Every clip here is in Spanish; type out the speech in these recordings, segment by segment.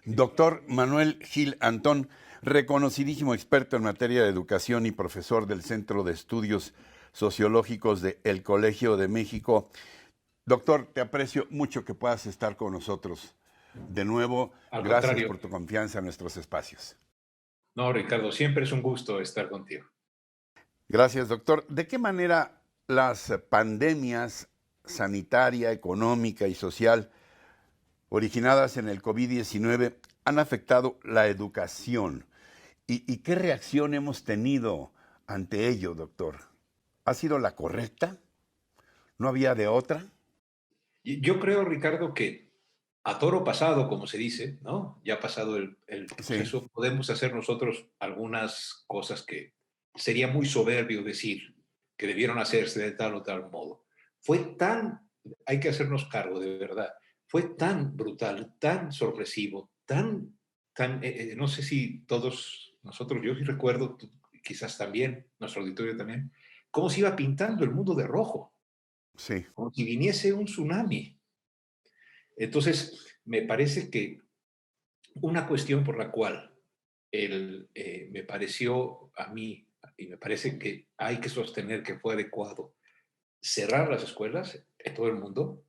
Doctor Manuel Gil Antón, reconocidísimo experto en materia de educación y profesor del Centro de Estudios Sociológicos de El Colegio de México. Doctor, te aprecio mucho que puedas estar con nosotros. De nuevo, Al gracias contrario, por tu confianza en nuestros espacios. no, Ricardo, siempre es un gusto estar contigo. Gracias, doctor. ¿De qué manera las pandemias sanitaria, económica y social originadas en el COVID-19 han afectado la educación? ¿Y qué reacción hemos tenido ante ello, doctor? ¿Ha sido la correcta? ¿No había de otra? Yo creo, Ricardo, que a toro pasado, como se dice, ¿no? Ya pasado el Sí, proceso, podemos hacer nosotros algunas cosas que sería muy soberbio decir que debieron hacerse de tal o tal modo. Fue tan, hay que hacernos cargo de verdad, fue tan brutal, tan sorpresivo, no sé si todos nosotros, yo sí recuerdo, tú quizás también, nuestro auditorio también, cómo se iba pintando el mundo de rojo, sí. como si viniese un tsunami. Entonces, me parece que una cuestión por la cual me pareció a mí, y me parece que hay que sostener que fue adecuado cerrar las escuelas en todo el mundo,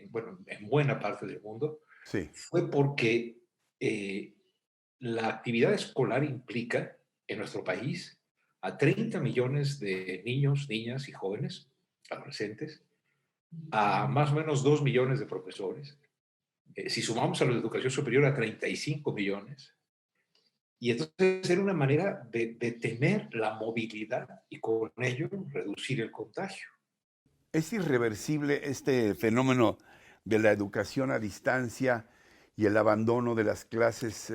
bueno, en buena parte del mundo, Sí, fue porque eh, la actividad escolar implica en nuestro país a 30 millones de niños, niñas y jóvenes, adolescentes, a más o menos 2 millones de profesores. Si sumamos a los de educación superior a 35 millones, y entonces era una manera de tener la movilidad y con ello reducir el contagio. es irreversible este fenómeno de la educación a distancia y el abandono de las clases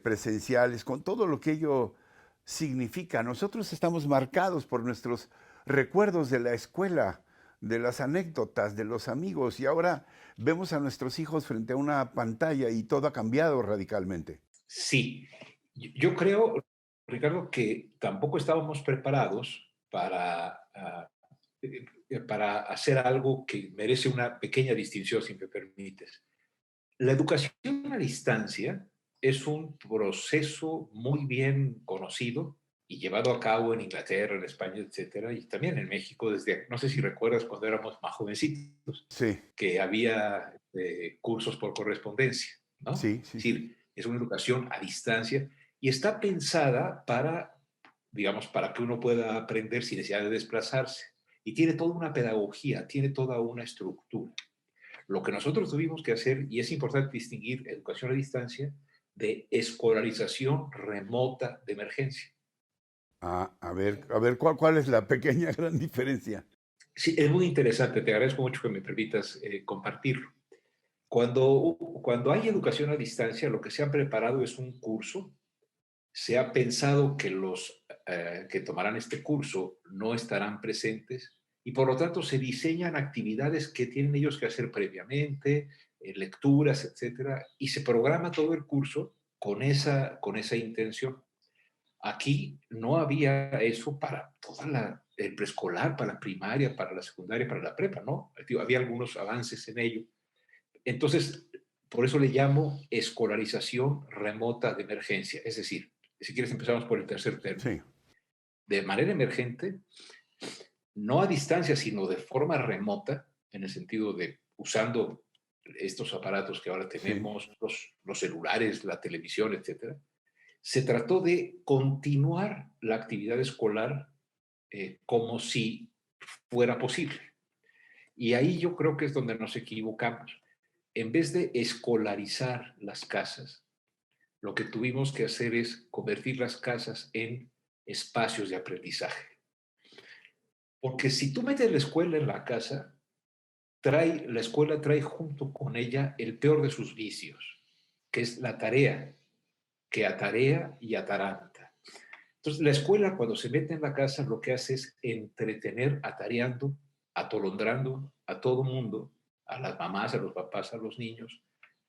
presenciales, con todo lo que ello significa. Nosotros estamos marcados por nuestros recuerdos de la escuela, de las anécdotas, de los amigos, y ahora vemos a nuestros hijos frente a una pantalla y todo ha cambiado radicalmente. Sí, yo creo, Ricardo, que tampoco estábamos preparados para hacer algo que merece una pequeña distinción, si me permites. La educación a distancia es un proceso muy bien conocido y llevado a cabo en Inglaterra, en España, etcétera, y también en México desde, no sé si recuerdas cuando éramos más jovencitos, Sí, que había cursos por correspondencia, ¿no? sí, sí, Es sí. decir, es una educación a distancia y está pensada para, digamos, para que uno pueda aprender sin necesidad de desplazarse. Y tiene toda una pedagogía, tiene toda una estructura. Lo que nosotros tuvimos que hacer, y es importante distinguir educación a distancia de escolarización remota de emergencia. Ah, a ver, ¿cuál es la pequeña gran diferencia? Sí, es muy interesante, te agradezco mucho que me permitas compartirlo. Cuando hay educación a distancia, lo que se ha preparado es un curso, se ha pensado que los que tomarán este curso no estarán presentes y por lo tanto se diseñan actividades que tienen ellos que hacer previamente, lecturas, etcétera, y se programa todo el curso con esa intención. Aquí no había eso para el preescolar, para la primaria, para la secundaria, para la prepa, ¿no? Había algunos avances en ello. Entonces, por eso le llamo escolarización remota de emergencia. Es decir, si quieres empezamos por el tercer término. Sí, De manera emergente, no a distancia, sino de forma remota, en el sentido de usando estos aparatos que ahora sí. tenemos, los celulares, la televisión, etcétera, se trató de continuar la actividad escolar como si fuera posible. Y ahí yo creo que es donde nos equivocamos. En vez de escolarizar las casas, lo que tuvimos que hacer es convertir las casas en espacios de aprendizaje. Porque si tú metes la escuela en la casa, la escuela trae junto con ella el peor de sus vicios, que es la tarea, que atarea y ataranta. Entonces, la escuela cuando se mete en la casa lo que hace es entretener, atareando, atolondrando a todo mundo, a las mamás, a los papás, a los niños,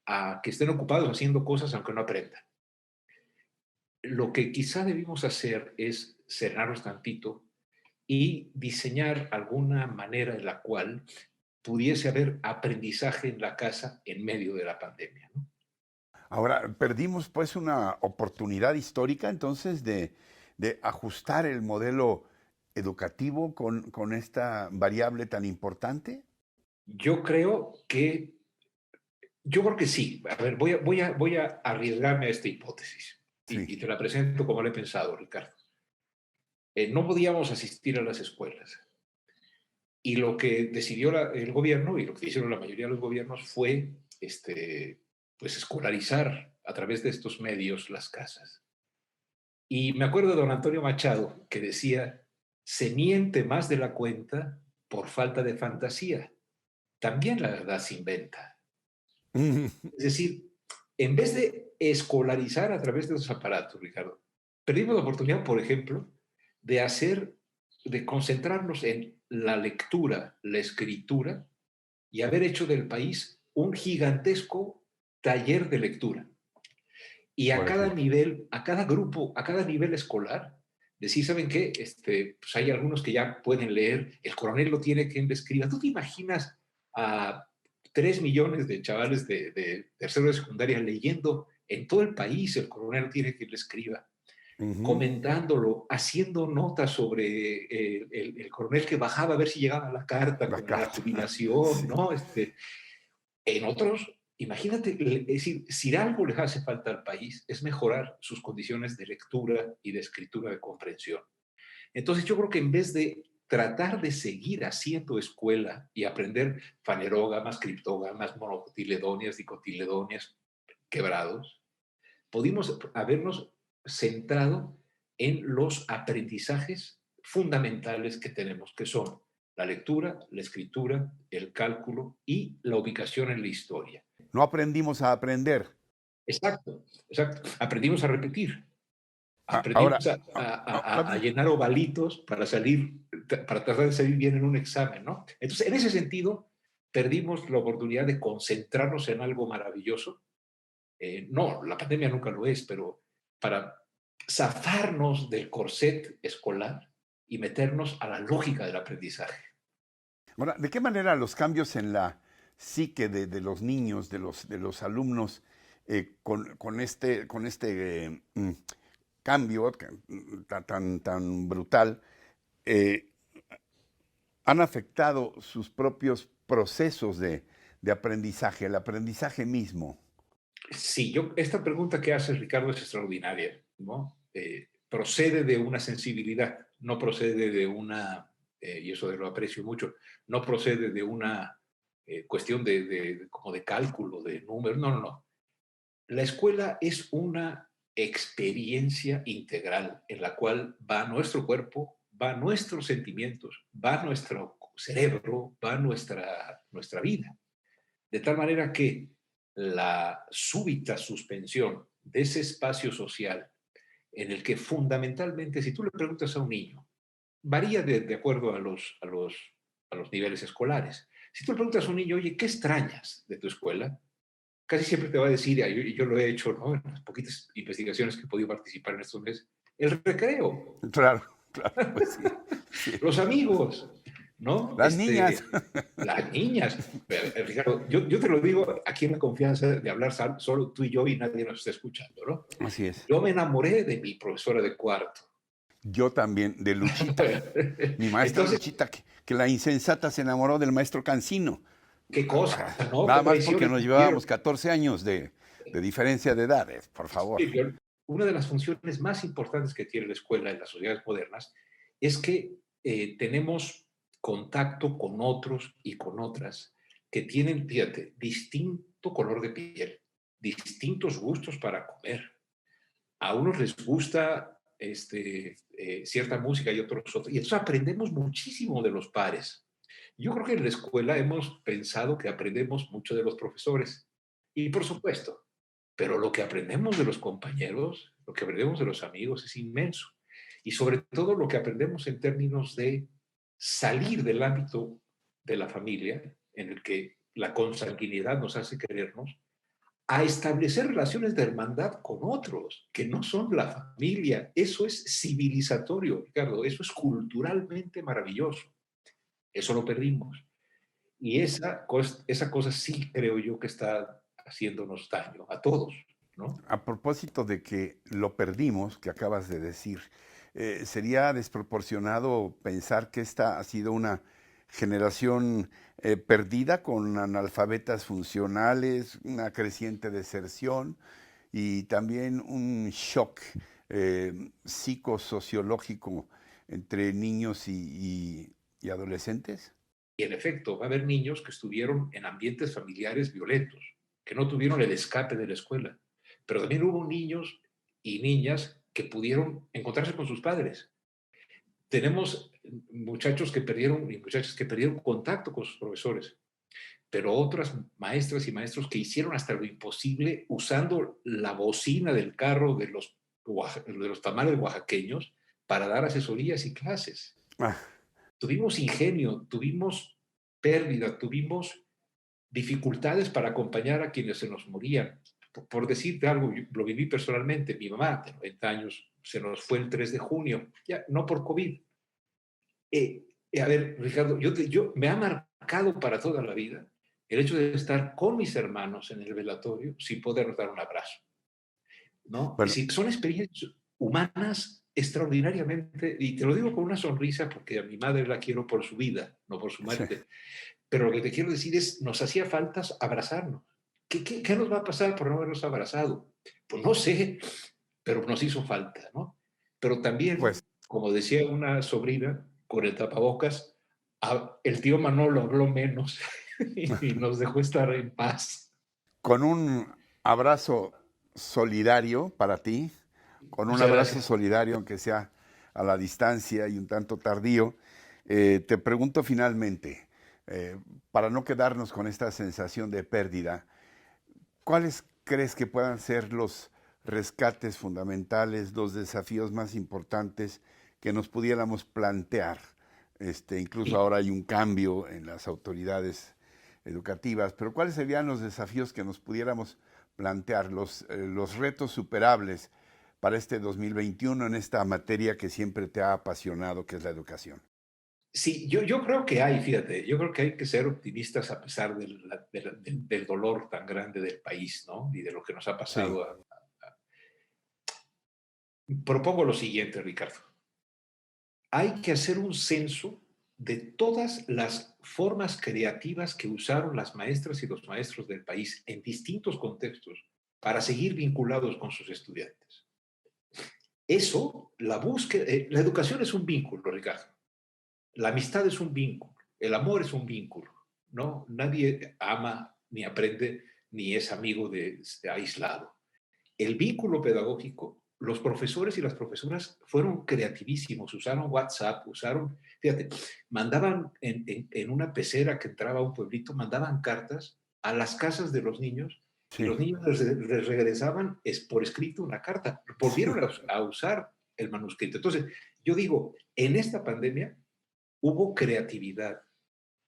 a que estén ocupados haciendo cosas aunque no aprendan. Lo que quizá debimos hacer es cerrarnos tantito y diseñar alguna manera en la cual pudiese haber aprendizaje en la casa en medio de la pandemia, ¿no? Ahora, perdimos pues una oportunidad histórica entonces de ajustar el modelo educativo con esta variable tan importante. Yo creo que, yo creo que sí. A ver, voy a arriesgarme a esta hipótesis Sí, y te la presento como la he pensado, Ricardo. No podíamos asistir a las escuelas. Y lo que decidió el gobierno y lo que hicieron la mayoría de los gobiernos fue pues escolarizar a través de estos medios las casas. Y me acuerdo de don Antonio Machado que decía, se miente más de la cuenta por falta de fantasía. También la verdad se inventa. Es decir, en vez de escolarizar a través de esos aparatos, Ricardo, perdimos la oportunidad, por ejemplo, de de concentrarnos en la lectura, la escritura y haber hecho del país un gigantesco taller de lectura. Y a por cada ejemplo. nivel, a cada grupo, a cada nivel escolar, decir, ¿saben qué? Pues hay algunos que ya pueden leer, el coronel lo tiene quien le escriba. ¿Tú te imaginas a 3 millones de chavales de tercero de secundaria leyendo en todo el país el coronel tiene quien le escriba? Ujú. Comentándolo, haciendo notas sobre el coronel que bajaba a ver si llegaba la carta La con la carta. jubilación, Sí. ¿no? En otros, imagínate, es decir, si algo les hace falta al país es mejorar sus condiciones de lectura y de escritura de comprensión. Entonces yo creo que en vez de tratar de seguir haciendo escuela y aprender fanerógamas, criptógamas, monocotiledonias, dicotiledonias, quebrados, pudimos habernos centrado en los aprendizajes fundamentales que tenemos, que son la lectura, la escritura, el cálculo y la ubicación en la historia. No aprendimos a aprender. Exacto, exacto. Aprendimos a repetir, Ahora, aprendimos ahora a bien, llenar ovalitos para salir, para tratar de salir bien en un examen, ¿no? Entonces, en ese sentido, perdimos la oportunidad de concentrarnos en algo maravilloso. No, la pandemia nunca lo es, pero para zafarnos del corset escolar y meternos a la lógica del aprendizaje. ahora, ¿de qué manera los cambios en la psique de los niños, de los alumnos, con este cambio tan brutal, eh, han afectado sus propios procesos de aprendizaje, el aprendizaje mismo? Sí, esta pregunta que haces, Ricardo, es extraordinaria, ¿no? Procede de una sensibilidad, no procede de una, y eso lo aprecio mucho, no procede de una cuestión como de cálculo, de números, no, no, no. La escuela es una experiencia integral en la cual va nuestro cuerpo, va nuestros sentimientos, va nuestro cerebro, va nuestra vida. De tal manera que la súbita suspensión de ese espacio social en el que fundamentalmente, si tú le preguntas a un niño, varía de acuerdo a los niveles escolares. Si tú le preguntas a un niño, oye, ¿qué extrañas de tu escuela? Casi siempre te va a decir, y yo lo he hecho, ¿no? En las poquitas investigaciones que he podido participar en estos meses, el recreo, Claro, claro, pues sí, sí. los amigos, ¿no? Las niñas. Las niñas. Ricardo, yo te lo digo aquí en la confianza de hablar solo tú y yo y nadie nos está escuchando, ¿no? Así es. Yo me enamoré de mi profesora de cuarto. Yo también, de Luchita. Mi maestra Entonces, Luchita, que la insensata se enamoró del maestro Cancino. qué cosa, ¿no? Qué Nada más porque traiciones nos tuvieron. llevábamos 14 años de diferencia de edades, por favor. Sí, una de las funciones más importantes que tiene la escuela en las sociedades modernas es que tenemos contacto con otros y con otras que tienen, fíjate, distinto color de piel, distintos gustos para comer. A unos les gusta cierta música y otros otros. Y entonces aprendemos muchísimo de los pares. Yo creo que en la escuela hemos pensado que aprendemos mucho de los profesores. Y por supuesto, pero lo que aprendemos de los compañeros, lo que aprendemos de los amigos es inmenso. Y sobre todo lo que aprendemos en términos de salir del ámbito de la familia, en el que la consanguinidad nos hace querernos, a establecer relaciones de hermandad con otros que no son la familia. Eso es civilizatorio, Ricardo, eso es culturalmente maravilloso. Eso lo perdimos. Y esa cosa sí creo yo que está haciéndonos daño a todos. ¿no? A propósito de que lo perdimos, que acabas de decir, sería desproporcionado pensar que esta ha sido una generación perdida con analfabetas funcionales, una creciente deserción y también un shock psicosociológico entre niños y adolescentes. Y en efecto, va a haber niños que estuvieron en ambientes familiares violentos, que no tuvieron el escape de la escuela, pero también hubo niños y niñas que pudieron encontrarse con sus padres. Tenemos muchachos que perdieron y muchachas que perdieron contacto con sus profesores, pero otras maestras y maestros que hicieron hasta lo imposible usando la bocina del carro de los tamales oaxaqueños para dar asesorías y clases. Ah, Tuvimos ingenio, tuvimos pérdida, tuvimos dificultades para acompañar a quienes se nos morían. Por decirte algo, yo lo viví personalmente. Mi mamá, de 90 años, se nos fue el 3 de junio, ya no por COVID. A ver, Ricardo, yo me ha marcado para toda la vida el hecho de estar con mis hermanos en el velatorio sin poder dar un abrazo, ¿no? bueno, Sí, son experiencias humanas extraordinariamente, y te lo digo con una sonrisa porque a mi madre la quiero por su vida, no por su sí, muerte, pero lo que te quiero decir es, nos hacía falta abrazarnos. ¿Qué nos va a pasar por no habernos abrazado? Pues no sé, pero nos hizo falta, ¿no? Pero también, pues como decía una sobrina, con el tapabocas, el tío Manolo habló menos y nos dejó estar en paz. con un abrazo solidario para ti, con un Muchas abrazo gracias. solidario, aunque sea a la distancia y un tanto tardío, te pregunto finalmente, eh, para no quedarnos con esta sensación de pérdida, ¿cuáles crees que puedan ser los rescates fundamentales, los desafíos más importantes que nos pudiéramos plantear? Incluso Y ahora hay un cambio en las autoridades educativas, pero ¿cuáles serían los desafíos que nos pudiéramos plantear, los retos superables para este 2021 en esta materia que siempre te ha apasionado, que es la educación? sí, yo creo que hay, fíjate, yo creo que hay que ser optimistas a pesar del dolor tan grande del país, ¿no? Y de lo que nos ha Sí, pasado. Propongo lo siguiente, Ricardo. Hay que hacer un censo de todas las formas creativas que usaron las maestras y los maestros del país en distintos contextos para seguir vinculados con sus estudiantes. Eso, la búsqueda, la educación es un vínculo, Ricardo. La amistad es un vínculo, el amor es un vínculo, ¿no? Nadie ama ni aprende ni es amigo de aislado. El vínculo pedagógico, los profesores y las profesoras fueron creativísimos, usaron WhatsApp, fíjate, mandaban en una pecera que entraba a un pueblito, mandaban cartas a las casas de los niños y sí, los niños les regresaban por escrito una carta. Volvieron sí. a usar el manuscrito. Entonces, yo digo, en esta pandemia hubo creatividad,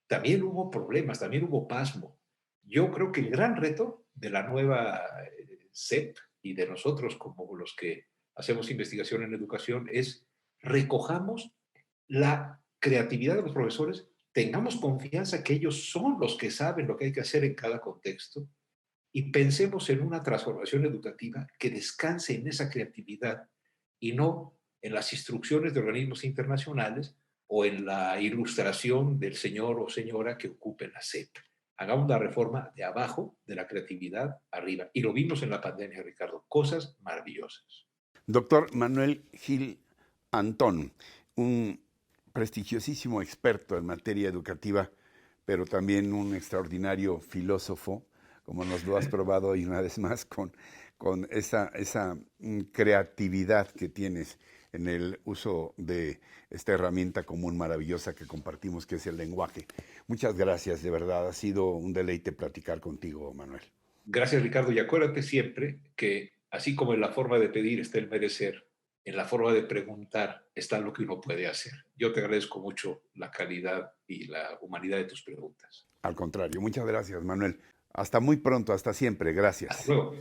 también hubo problemas, también hubo pasmo. Yo creo que el gran reto de la nueva SEP y de nosotros como los que hacemos investigación en educación es recojamos la creatividad de los profesores, tengamos confianza que ellos son los que saben lo que hay que hacer en cada contexto y pensemos en una transformación educativa que descanse en esa creatividad y no en las instrucciones de organismos internacionales o en la ilustración del señor o señora que ocupe la SEP. Hagamos la reforma de abajo, de la creatividad arriba. Y lo vimos en la pandemia, Ricardo. Cosas maravillosas. Doctor Manuel Gil Antón, un prestigiosísimo experto en materia educativa, pero también un extraordinario filósofo, como nos lo has probado hoy una vez más, con esa creatividad que tienes en el uso de esta herramienta común maravillosa que compartimos, que es el lenguaje. Muchas gracias, de verdad, ha sido un deleite platicar contigo, Manuel. Gracias, Ricardo. Y acuérdate siempre que así como en la forma de pedir está el merecer, en la forma de preguntar está lo que uno puede hacer. Yo te agradezco mucho la calidad y la humanidad de tus preguntas. Al contrario, muchas gracias, Manuel. Hasta muy pronto, hasta siempre, Hasta gracias. luego.